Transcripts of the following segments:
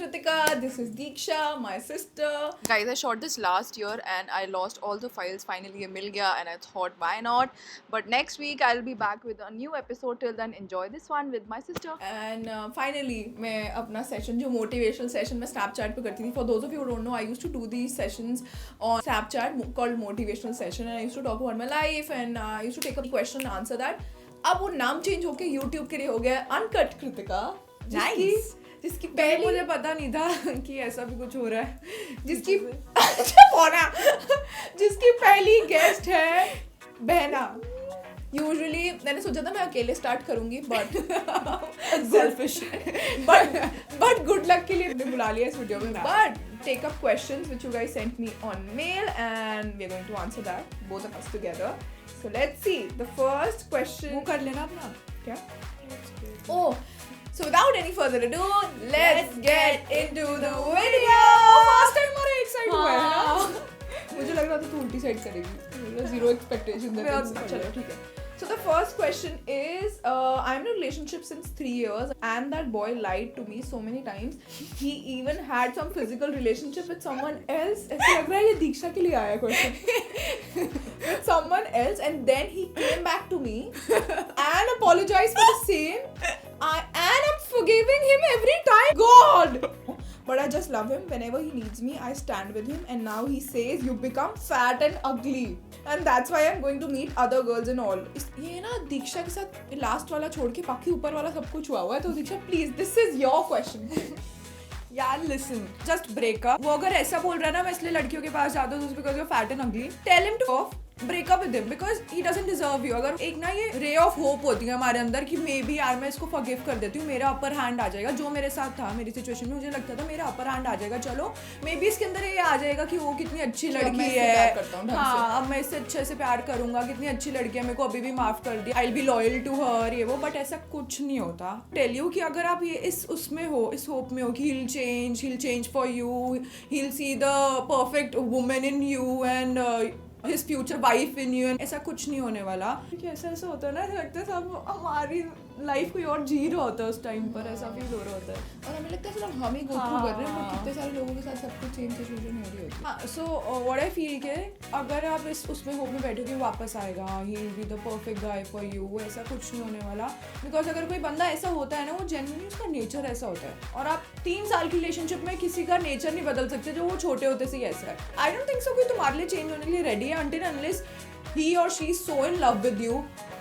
Kritika. This is Deeksha, my sister. Guys, I shot this last year and I lost all the files. Finally, it mil gaya and I thought, why not? But next week I'll be back with a new episode. Till then, enjoy this one with my sister. And finally, मैं अपना session जो motivational session मैं Snapchat पे करती थी. For those of you who don't know, I used to do these sessions on Snapchat called motivational session, and I used to talk about my life and I used to take a question and answer that. अब वो नाम change होके YouTube के लिए हो गया Uncut Kritika. Nice. जिसकी पहली मुझे पता नहीं था कि ऐसा भी कुछ हो रहा है. जिसकी जिसकी पहली गेस्ट है बहना. यूजुअली मैंने सोचा था मैं अकेले स्टार्ट करूंगी but selfish but good luck के लिए मैंने बुला लिया इस वीडियो में. But take up questions which you guys sent me on mail and we are going to answer that both of us together. So let's see the first question. वो कर लेना अपना क्या? Oh, so without any further ado, let's get into the video. First time हमारा एक side हुआ है ना. मुझे लग रहा था तू उल्टी साइड करेगी. Zero expectation. चलो ठीक है. So the first question is, I'm in a relationship since 3 years and that boy lied to me so many times. He even had some physical relationship with someone else. ऐसा लग रहा है ये दीक्षा के लिए आया question. With someone else, and then he came back to me and apologized for the same. And I'm forgiving him every time. God! But I just love him. Whenever he needs me, I stand with him. And now he says, you become fat and ugly. And that's why I'm going to meet other girls and all. ये ना दीक्षा के साथ last वाला छोड़ के बाकी ऊपर वाला सब कुछ हुआ हुआ है. तो Diksha please, this is your question. यार लिसन, जस्ट ब्रेकअप. वो अगर ऐसा बोल रहा है ना मैं इसलिए लड़कियों के पास जाता हूँ because you fat and ugly, tell him to of breakup with him because he doesn't deserve you. अगर एक ना ये रे ऑफ होप होती है हमारे अंदर कि मे बी यार मैं इसको फॉरगिव कर देती हूँ, मेरा अपर हैंड आ जाएगा. जो मेरे साथ था मेरी सिचुएशन में, मुझे लगता था मेरा अपर हैंड आ जाएगा, चलो मे बी इसके अंदर ये आ जाएगा कि वो कितनी अच्छी लड़की है. हाँ, अब मैं इससे अच्छे से प्यार करूंगा, कितनी अच्छी लड़की है, मेरे को अभी भी माफ कर दिया, I will be loyal to her, ये वो. बट ऐसा कुछ नहीं होता. टेल यू कि अगर आप ये इस उसमें हो, इस होप में हो कि he'll change for you, he'll see the perfect woman in you and his future wife in you, and ऐसा कुछ नहीं होने वाला. क्योंकि ऐसा होता है ना, लगता है सब हमारी लाइफ कोई और जी रहा होता है उस टाइम पर, ऐसा फील हो रहा होता है. और हमें लगता है सिर्फ हम ही गो थ्रू कर रहे हैं, बट कितने सारे लोगों के साथ सब कुछ सेम सिचुएशन हो रही होती है. हाँ, सो व्हाट आई फील के अगर आप इस उसमें होप में बैठो कि वापस आएगा, he will be the perfect guy for you, ऐसा कुछ नहीं होने वाला. बिकॉज अगर कोई बंदा ऐसा होता है ना, वो जेन्युइनली उसका नेचर ऐसा होता है. और आप 3 साल की रिलेशनशिप में किसी का नेचर नहीं बदल सकते जो वो छोटे होते से ही ऐसा है. आई डोंट थिंक सो कोई तुम्हारे लिए चेंज होने के लिए रेडी है until unless he or she is so in love with you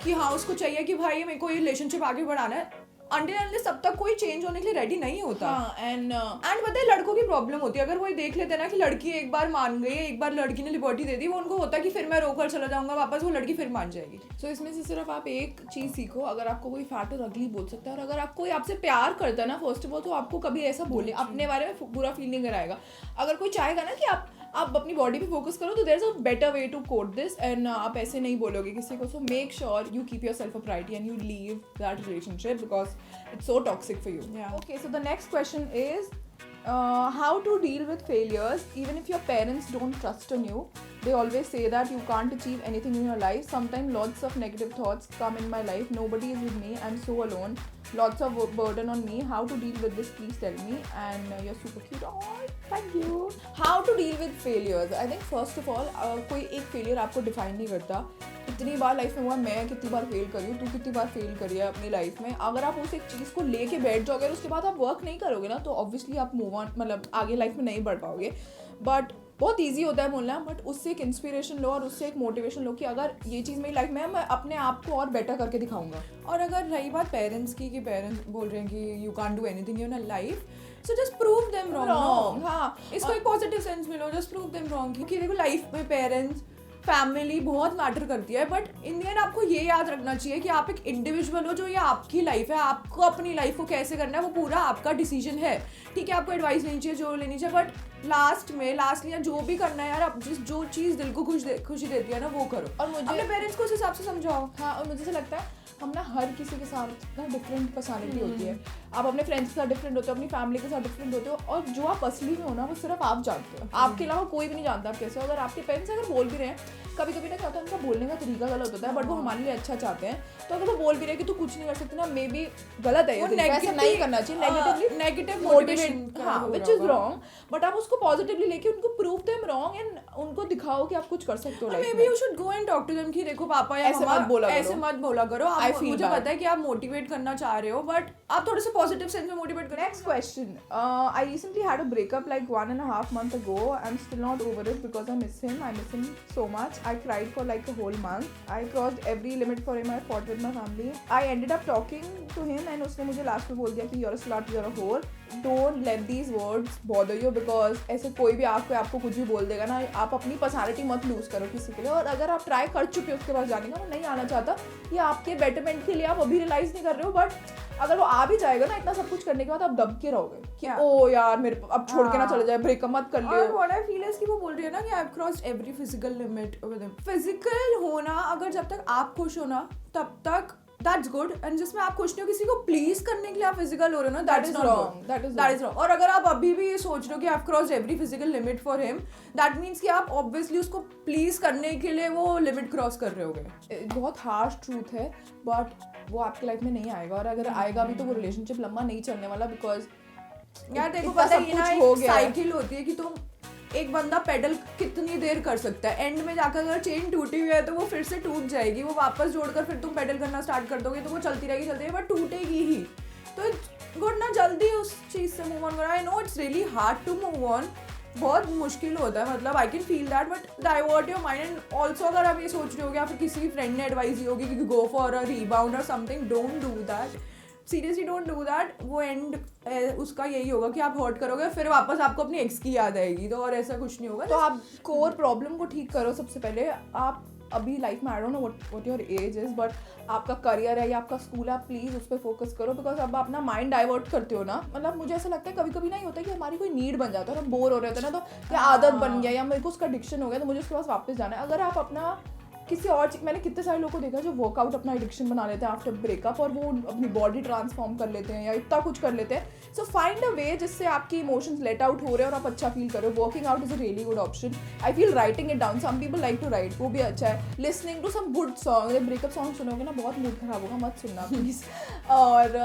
कि हाँ उसको चाहिए कि भाई मेरे को ये रिलेशनशिप आगे बढ़ाना है. Until unless तब तक कोई चेंज होने के लिए रेडी नहीं होता. एंड पता है लड़कों की प्रॉब्लम होती है, अगर वो ये देख लेते हैं ना कि लड़की एक बार मान गई है, एक बार लड़की ने लिबर्टी दे दी, वो उनको होता है कि फिर मैं रोकर चला जाऊंगा वापस, वो लड़की फिर मान जाएगी. सो इसमें से सिर्फ आप एक चीज सीखो, अगर आपको कोई फैट और अगली बोल सकता है, और अगर आप कोई आपसे प्यार करता है ना फर्स्ट ऑफ ऑल, तो आपको कभी ऐसा बोले, अपने बारे में बुरा फील नहीं कराएगा. अगर कोई चाहेगा ना कि आप अपनी बॉडी पे फोकस करो, तो there is a better way to quote this, and आप ऐसे नहीं बोलोगे किसी को. So make sure you keep yourself a priority and you leave that relationship because it's so toxic for you. Okay, so the next question is how to deal with failures even if your parents don't trust on you. They always say that you can't achieve anything in your life. Sometimes lots of negative thoughts come in my life. Nobody is with me. I'm so alone. Lots of burden on me. How to deal with this? Please tell me. And you're super cute. Oh, thank you. How to deal with failures? I think first of all, कोई एक failure आपको define नहीं करता. इतनी बार life में हुआ, मैं कितनी बार फेल करी हूँ, तू कितनी बार फेल करी है अपनी लाइफ में. अगर आप उस एक चीज़ को लेके बैठ जाओगे और उसके बाद आप वर्क नहीं करोगे ना, तो ऑब्वियसली आप मूव ऑन, मतलब आगे लाइफ में नहीं बढ़ पाओगे. बट बहुत ईजी होता है बोलना, बट उससे एक इंस्पिरेशन लो और उससे एक मोटिवेशन लो कि अगर ये चीज़ मेरी लाइफ में है, मैं अपने आप को और बेटर करके दिखाऊंगा. और अगर रही बात पेरेंट्स की कि पेरेंट्स बोल रहे हैं कि you can't do anything in life, so just prove them wrong. हाँ, इसको एक पॉजिटिव सेंस में लो, जस्ट प्रूव देम रॉन्ग. क्योंकि देखो लाइफ में पेरेंट्स फैमिली बहुत मैटर करती है, बट इन द एंड आपको ये याद रखना चाहिए कि आप एक इंडिविजुअल हो, जो ये आपकी लाइफ है, आपको अपनी लाइफ को कैसे करना है वो पूरा आपका डिसीजन है. ठीक है, आपको एडवाइस लेनी चाहिए जो लेनी चाहिए, बट लास्टली जो भी करना है यार, आप जो चीज़ दिल को खुशी देती है ना वो करो. और मुझे अपने पेरेंट्स को उस हिसाब से समझाओ. हाँ, और मुझे ऐसा लगता है हम ना हर किसी के साथ ना डिफरेंट पर्सनालिटी होती है. आप अपने फ्रेंड्स के साथ डिफरेंट होते हो, अपनी फैमिली के साथ डिफरेंट होते हो, और जो आप असली में हो ना वो सिर्फ आप जानते हो. आपके अलावा कोई भी नहीं जानता आप कैसे हो. अगर आपके पेरेंट्स अगर बोल भी रहे हैं कभी कभी ना क्या होता है, उनका बोलने का तरीका गलत होता है, बट वो हमारे लिए अच्छा चाहते हैं। तो अगर वो बोल भी रहे कि तू कुछ नहीं कर सकती ना, मे बी गलत है, वो ऐसा नहीं करना चाहिए, नेगेटिव मोटिवेट, हाँ, विच इज रॉन्ग। बट आप उसको पॉजिटिवली लेके उनको प्रूव देम रॉन्ग एंड उनको दिखाओ कि आप कुछ कर सकते हो लाइफ मे में। Be you should go and talk to them कि देखो पापा या ऐसे मम्मा मत बोला करो। ऐसे मत बोला करो, I आप feel मुझे bad. पता है कि आप मोटिवेट करना चाह रहे हो, बट आप थोड़े से पॉजिटिव सेंस में मोटिवेट करो। Next question. I recently had a breakup like 1.5 months ago. I'm still not over it because I miss him. I miss him so much. I cried for like a whole month. I crossed every limit for him. I fought with my family. I ended up talking to him and उसने मुझे last में बोल दिया कि you're a slut, you're a whore. Don't let these words bother you because ऐसे कोई भी आपको कुछ भी बोल देगा ना, आप अपनी पर्सनालिटी मत लूज करो किसी के लिए। और अगर आप ट्राई कर चुके हो उसके पास जाने का, वो नहीं आना चाहता, ये आपके बेटरमेंट के लिए आप अभी रियलाइज नहीं कर रहे हो, बट अगर वो आ भी जाएगा ना इतना सब कुछ करने के बाद, आप दब के रहोगे कि ओ यार मेरे अब छोड़ के ना चले जाए, ब्रेकअप मत कर लियो। और व्हाट आई फील इज कि वो बोल रही है ना कि I have crossed every physical limit with him. Physical होना, अगर जब तक आप खुश हो ना तब तक दैट्स गुड, एंड जिसमें आप खुश नहीं हो, किसी को प्लीज करने के लिए आप फिजिकल हो रहे हो ना, that is wrong, that is wrong. और अगर आप अभी भी ये सोच रहे हो कि I have crossed every physical limit for him, that means कि आप ऑब्वियसली उसको प्लीज करने के लिए वो लिमिट क्रॉस कर रहे होगे। बहुत हार्श ट्रूथ है, बट वो आपकी लाइफ में नहीं आएगा, और अगर आएगा भी तो वो रिलेशनशिप लंबा नहीं चलने वाला, बिकॉज यार देखो पता है ना, एक साइकिल होती है कि तुम एक बंदा पेडल कितनी देर कर सकता है, एंड में जाकर अगर चेन टूटी हुई है तो वो फिर से टूट जाएगी, वो वापस जोड़कर फिर तुम पेडल करना स्टार्ट कर दोगे तो वो चलती रहेगी बट टूटेगी ही। तो गुड ना, जल्दी उस चीज़ से मूव ऑन करो। I know it's really hard to move on, बहुत मुश्किल होता है, मतलब I can feel that, but divert your mind. And also अगर आप ये सोच रहे हो या फिर किसी फ्रेंड ने एडवाइस दी होगी कि गो फॉर अ रीबाउंड और something, don't do that, seriously don't do that. वो एंड उसका यही होगा कि आप हर्ट करोगे, फिर वापस आपको अपनी एक्स की याद आएगी, तो और ऐसा कुछ नहीं होगा। तो आप कोर प्रॉब्लम को ठीक करो सबसे पहले। आप अभी लाइफ में, I don't know what your age is, but आपका करियर है या आपका स्कूल है, आप प्लीज़ उस पर फोकस करो, बिकॉज अब आप अपना माइंड डाइवर्ट करते हो ना, मतलब मुझे ऐसा लगता है कभी कभी नहीं होता कि हमारी कोई नीड बन जाता है, हम बोर हो रहे होते हैं ना, तो या आदत बन गया या मेरे को उसका एडिक्शन हो गया, तो मुझे उसके पास वापस जाना है। अगर आप अपना किसी और, मैंने कितने सारे लोगों को देखा जो वर्कआउट अपना एडिक्शन बना लेते हैं आफ्टर ब्रेकअप, और वो अपनी बॉडी ट्रांसफॉर्म कर लेते हैं या इतना कुछ कर लेते हैं। सो फाइंड अ वे जिससे आपकी इमोशंस लेट आउट हो रहे हैं और आप अच्छा फील करो। Working out is a really good option. I feel writing it down, some people like to write, वो भी अच्छा है। Listening to some good song, जब ब्रेकअप सॉन्ग सुनोगे ना बहुत मूड खराब होगा, मत सुनना प्लीज़। और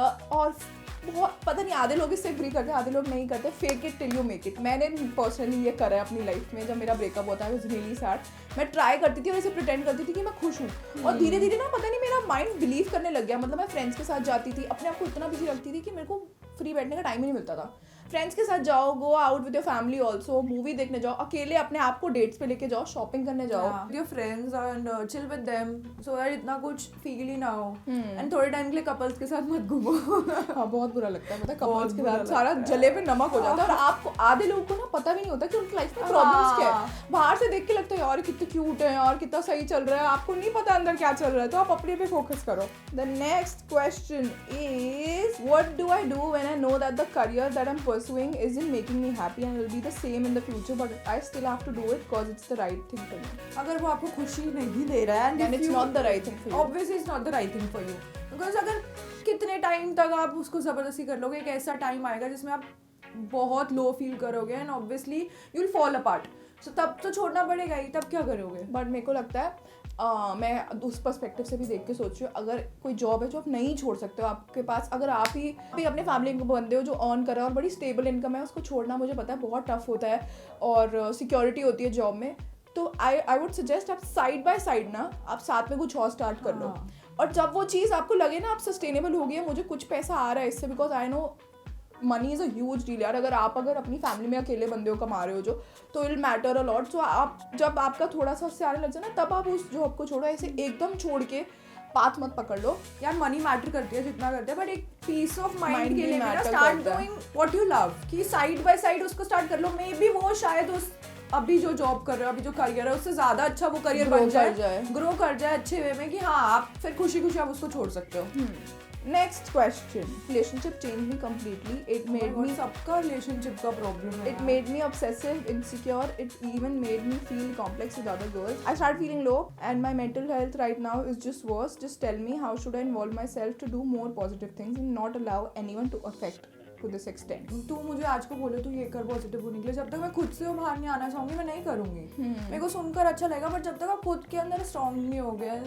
बहुत पता नहीं, आधे लोग इससे एग्री करते हैं, आधे लोग नहीं करते। Fake it till you make it. मैंने पर्सनली ये करा है अपनी लाइफ में। जब मेरा ब्रेकअप होता है वाज रियली सैड, मैं ट्राई करती थी और ऐसे प्रिटेंड करती थी कि मैं खुश हूँ, और धीरे धीरे ना पता नहीं मेरा माइंड बिलीव करने लग गया। मतलब मैं फ्रेंड्स के साथ जाती थी, अपने आप को इतना बिजी रखती थी कि मेरे को फ्री बैठने का टाइम ही नहीं मिलता था। फ्रेंड्स के साथ जाओ, go out with your family also, movie देखने जाओ, अकेले अपने आप को डेट्स पे लेके जाओ, शॉपिंग करने जाओ your friends and chill with them, so that इतना कुछ फील ही ना हो। एंड थोड़े टाइम के लिए कपल्स के साथ मत घूमो। हाँ, बहुत बुरा लगता है, मतलब कपल्स के साथ सारा जले पे नमक हो जाता है, और आपको आधे लोगों को ना पता भी नहीं होता कि उनकी लाइफ में प्रॉब्लम्स क्या है। बाहर से देख के लगता है यार कितने क्यूट है, यार कितना सही चल रहा है, आपको नहीं पता अंदर क्या चल रहा है, तो आप अपने पे फोकस करो। The next question is, what do I do when I know that the career that I am pursuing is in making me happy and will be the same in the future, but I still have to do it because it's the right thing for me. अगर वो आपको खुशी नहीं दे रहा है, and it's not the right thing for you, obviously it's not the right thing for you, because अगर कितने time तक आप उसको ज़बरदस्ती कर लोगे, एक ऐसा टाइम आएगा जिसमें आप बहुत लो फील करोगे and obviously you will fall apart. So तब तो छोड़ना पड़ेगा ही, तब क्या करोगे? बट मेरे को लगता है मैं उस पर्सपेक्टिव से भी देख के सोच रही हूँ, अगर कोई जॉब है जो आप नहीं छोड़ सकते हो आपके पास, अगर आप ही अपने फैमिली को बंदे हो जो अर्न कर रहा है और बड़ी स्टेबल इनकम है, उसको छोड़ना मुझे पता है बहुत टफ होता है और सिक्योरिटी होती है जॉब में, तो आई वुड सजेस्ट आप साइड बाय साइड ना आप साथ में कुछ और स्टार्ट कर लो। और जब वो चीज़ आपको लगे ना आप सस्टेनेबल हो गई है, मुझे कुछ पैसा आ रहा है इससे, because I know money is a huge deal यार। अगर अपनी फैमिली में अकेले बंदे हो, कमा रहे हो जो, तो विल मैटर अ लॉट। सो आप जब आपका थोड़ा सा उससे आने लग जाए ना, तब आप उस जॉब को छोड़ो, ऐसे एकदम छोड़ के पाथ मत पकड़ लो। यार मनी मैटर करती है जितना करते हैं, बट एक पीस ऑफ माइंड के लिए start doing what you love, कि साइड बाय साइड उसको स्टार्ट कर लो। मे बी वो शायद उस अभी जो जॉब कर रहे हो, अभी जो करियर है, उससे ज़्यादा अच्छा वो करियर बन जाए, ग्रो कर जाए अच्छे वे में, कि हाँ आप फिर खुशी खुशी आप उसको छोड़ सकते हो। Next question. Relationship changed me completely. It made me, सबका रिलेशनशिप का प्रॉब्लम है। it made me obsessive, insecure. It even made me feel complex with other girls. I started feeling low and my mental health right now is just worse. Just tell me, how should I involve myself to do more positive things and not allow anyone to affect to this extent. तू मुझे आज को बोले तू ये कर positive होने के लिए, जब तक मैं खुद से बाहर नहीं आना चाहूंगी मैं नहीं करूंगी. मेरे को सुनकर अच्छा लगेगा, बट जब तक आप खुद के अंदर स्ट्रांग नहीं हो गए,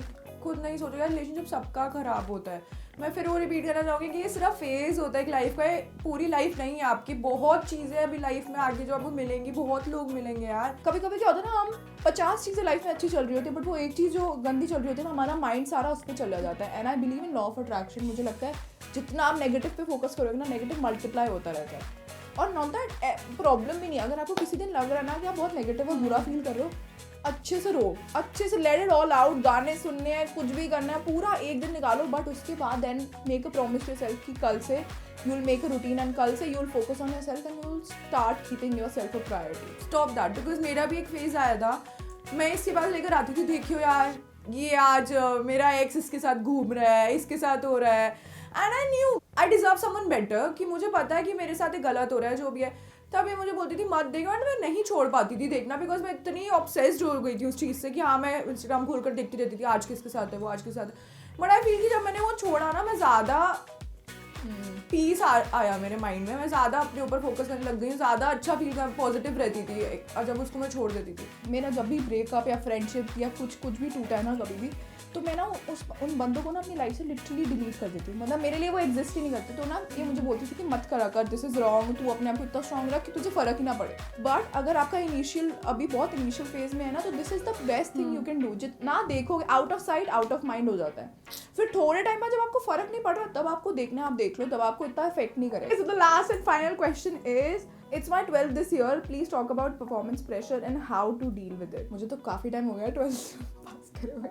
खुद नहीं सोचोगे. रिलेशनशिप सबका खराब होता है. मैं फिर वो रिपीट करना चाहूँगी कि ये सिर्फ फेज होता है एक लाइफ का, पूरी लाइफ नहीं है आपकी. बहुत चीज़ें अभी लाइफ में आगे जो आपको मिलेंगी, बहुत लोग मिलेंगे यार. कभी कभी क्या होता है ना, हम 50 चीज़ें लाइफ में अच्छी चल रही होती है, बट वो एक चीज़ जो गंदी चल रही होती है ना, हमारा माइंड सारा उस पर चला जाता है. And I believe in law of attraction. मुझे लगता है जितना आप नेगेटिव पे फोकस करोगे ना, नेगेटिव मल्टीप्लाई होता रहता है. और नॉट दैट प्रॉब्लम भी नहीं है. अगर आपको किसी दिन लग रहा है ना कि आप बहुत नेगेटिव और बुरा फील कर रहे हो, अच्छे से रो, अच्छे से लेट इट ऑल आउट. गाने सुनने हैं, कुछ भी करना है, पूरा एक दिन निकालो. बट उसके बाद then make a promise to yourself कि कल से you will make a routine, and कल से you will focus on yourself and you will start keeping yourself a priority. Stop that, because मेरा भी एक फेज आया था. मैं इसके बाद लेकर आती थी, देखियो यार ये आज मेरा एक्स इसके साथ घूम रहा है, इसके साथ हो रहा है. And I knew I deserve someone better, कि मुझे पता है कि मेरे साथ ये गलत हो रहा है जो भी है. तब ये मुझे बोलती थी मत देखो, एंड मैं नहीं छोड़ पाती थी देखना, बिकॉज मैं इतनी ऑब्सेस्ड हो गई थी उस चीज़ से कि हाँ मैं इंस्टाग्राम खोलकर देखती रहती थी आज किसके साथ है वो, आज किसके साथ है. बट आई फील कि जब मैंने वो छोड़ा ना, मैं ज़्यादा पीस आया मेरे माइंड में. मैं ज़्यादा अपने ऊपर फोकस करने लग गई, ज़्यादा अच्छा फील कर, पॉजिटिव रहती थी. और जब उसको मैं छोड़ देती थी, मेरा जब भी ब्रेकअप या फ्रेंडशिप या कुछ भी टूटा है ना कभी भी, तो मैं ना उन बंदों को ना अपनी लाइफ से लिटरली डिलीट कर देती हूँ. मतलब मेरे लिए वो एग्जिस्ट ही नहीं करते. तो ना ये मुझे बोलती थी कि मत करा कर, दिस इज रॉन्ग, तू अपने आप को इतना स्ट्रॉन्ग रख कि तुझे फर्क ही ना पड़े. बट अगर आपका इनिशियल अभी बहुत इनिशियल फेज में है ना, तो this is the best thing you can do. जितना देखोगे, out of sight out of mind हो जाता है. फिर थोड़े टाइम बाद जब आपको फर्क नहीं पड़ रहा, तब आपको देखना, आप देख लो, तब आपको इतना इफेक्ट नहीं करेगा. So the last and final question is, it's my 12th this year. Please talk about performance pressure and how to deal with it. मुझे तो काफ़ी टाइम हो गया 12th पास करे हुए,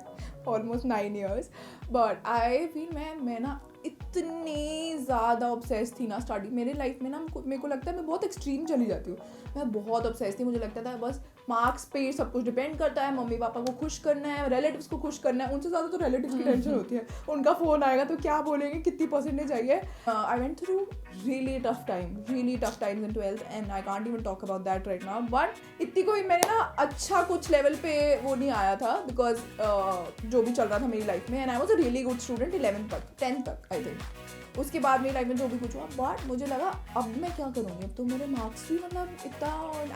almost 9 years. But I feel मैं ना इतनी ज़्यादा ऑब्सेस थी ना स्टडी मेरे लाइफ में ना. मेरे को लगता है मैं बहुत एक्सट्रीम चली जाती हूँ. मैं बहुत ऑब्सेस थी. मुझे लगता था बस मार्क्स पे सब कुछ डिपेंड करता है, मम्मी पापा को खुश करना है, रिलेटिव्स को खुश करना है. उनसे ज़्यादा तो रिलेटिव्स की टेंशन होती है, उनका फ़ोन आएगा तो क्या बोलेंगे, कितनी परसेंटेज आई है. I went through really tough times in 12th, and I can't even talk about that right now. But इतनी कोई मैंने ना अच्छा कुछ लेवल पे वो नहीं आया था, बिकॉज जो भी चल रहा था मेरी लाइफ में, and I was a really good student 11th तक, 10th तक आई थिंक. उसके बाद मेरी लाइफ में जो भी कुछ हुआ, बट मुझे लगा अब मैं क्या करूँगी, अब तो मेरे मार्क्स भी मतलब इतना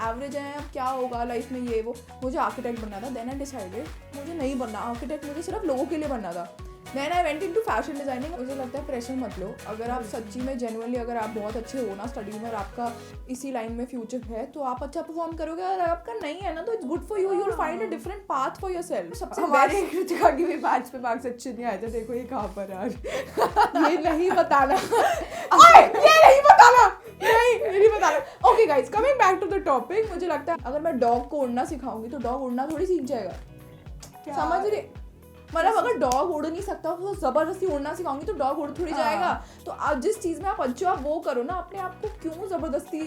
एवरेज है, अब क्या होगा लाइफ में, ये वो. मुझे आर्किटेक्ट बनना था. देन आई डिसाइडेड मुझे नहीं बनना आर्किटेक्ट, मुझे सिर्फ लोगों के लिए बनना था. Then I went into fashion designing. मुझे लगता है प्रेशर मत लो. अगर आप सच्ची में जेन्युइनली अगर आप बहुत अच्छे हो ना स्टडी में और आपका इसी लाइन में फ्यूचर है, तो आप अच्छा परफॉर्म करोगे. अगर आपका नहीं है ना, तो it's good for you, you will find a different path for yourself. सबसे हमारे कृतिका की भी बैच पे मार्क्स अच्छे नहीं आए थे. देखो ये कहाँ पर है आज. ये नहीं बताना. ये नहीं बताना. नहीं बताना. Okay guys, coming back to the topic. मुझे लगता है अगर मैं डॉग को उड़ना सिखाऊंगी तो डॉग उड़ना थोड़ी सीख जाएगा. समझ रहे? मतलब अगर डॉग उड़ नहीं सकता तो जबरदस्ती उड़ना सिखाऊंगी तो डॉग उड़ थोड़ी जाएगा. तो आप जिस चीज में आप अच्छे हो आप वो करो ना. अपने आप को क्यों जबरदस्ती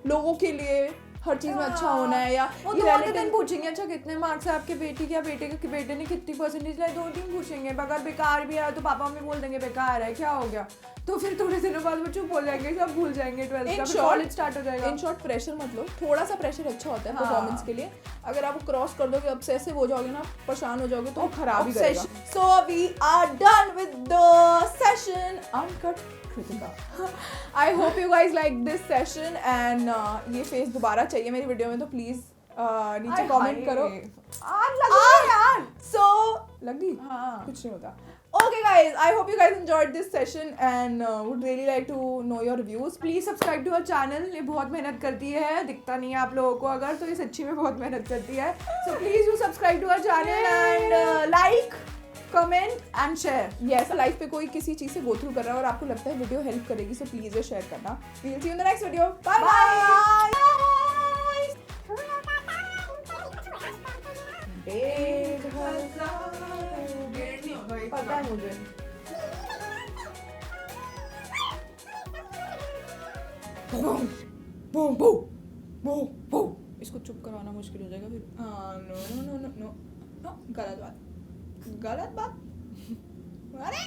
लोगों के लिए हर चीज में अच्छा होना है. या वो ये दो relative- दिन पूछेंगे अच्छा कितने मार्क्स है आपके बेटी के, या बेटे ने कितनी परसेंटेज लाई, 2 दिन पूछेंगे. अगर बेकार भी आया तो पापा मम्मी बोल देंगे बेकार है, क्या हो गया. तो फिर थोड़े दिनों बाद वो चुप हो जाएंगे, सब भूल जाएंगे. 12th का कॉलेज स्टार्ट हो जाएगा. इन शॉर्ट प्रेशर मत लो. थोड़ा सा प्रेशर अच्छा होता है परफॉर्मेंस के लिए. अगर आप क्रॉस कर दोगे, ऑब्सेसिव हो जाओगे ना, परेशान हो जाओगे, तो वो खराब ही करेगा. So we are done with the session uncut Kritika. I hope you guys like this session, and ये फेस दोबारा चाहिए मेरी वीडियो में, तो प्लीज नीचे कमेंट करो. यार सो लगी हाँ. कुछ नहीं होता. Okay guys, I hope you guys enjoyed this session and would really like to know your reviews. Please subscribe to our channel. ये बहुत मेहनत करती है, दिखता नहीं है आप लोगों को अगर, तो ये सच्ची में बहुत मेहनत करती है. So please do subscribe to our channel and like, comment and share. Yes, life पे कोई किसी चीज़ से गो थ्रू कर रहा है और आपको लगता है वीडियो हेल्प करेगी, सो प्लीज ये शेयर करना. We will see you in the next video. Bye bye. पता है मुझे. इसको चुप करवाना मुश्किल हो जाएगा फिर. नो गलत बात. अरे